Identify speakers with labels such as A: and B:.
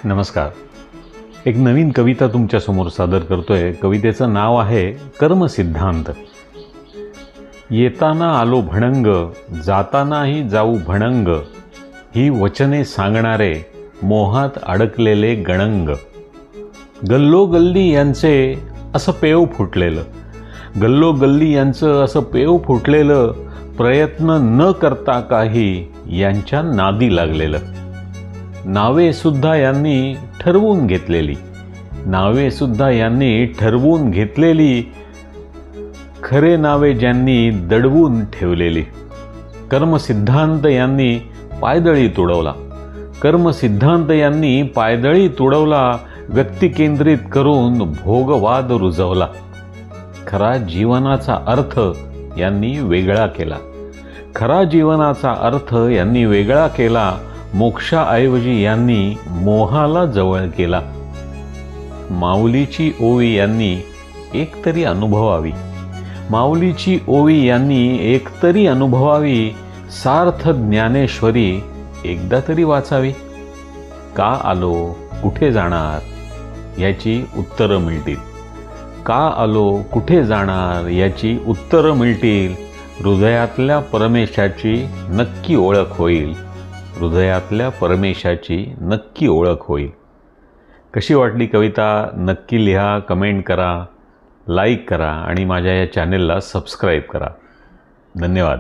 A: नमस्कार. एक नवीन कविता तुमच्यासमोर सादर करतोय. कवितेचं नाव आहे कर्मसिद्धांत. येताना आलो भणंग, जातानाही जाऊ भणंग, ही वचने सांगणारे मोहात अडकलेले गणंग. गल्लोगल्ली यांचे असं पेव फुटलेलं, गल्लोगल्ली यांचं असं पेव फुटलेलं, प्रयत्न न करता काही यांच्या नादी लागलेलं. नावेसुद्धा यांनी ठरवून घेतलेली, नावेसुद्धा यांनी ठरवून घेतलेली, खरे नावे ज्यांनी दडवून ठेवलेली. कर्मसिद्धांत यांनी पायदळी तुडवला, कर्मसिद्धांत यांनी पायदळी तुडवला, व्यक्तिकेंद्रित करून भोगवाद रुजवला. खरा जीवनाचा अर्थ यांनी वेगळा केला, खरा जीवनाचा अर्थ यांनी वेगळा केला. मोक्षाऐवजी यांनी मोहाला जवळ केला. माऊलीची ओवी यांनी एकतरी अनुभवावी, माऊलीची ओवी यांनी एकतरी अनुभवावी, सार्थ ज्ञानेश्वरी एकदा तरी वाचावी. का आलो कुठे जाणार याची उत्तरं मिळतील, का आलो कुठे जाणार याची उत्तरं मिळतील. हृदयातल्या परमेशाची नक्की ओळख होईल, हृदयातल्या परमेशाची नक्की ओळख होईल. कशी वाटली कविता नक्की लिहा, कमेंट करा, लाईक करा आणि माझ्या या चॅनेलला सबस्क्राईब करा. धन्यवाद.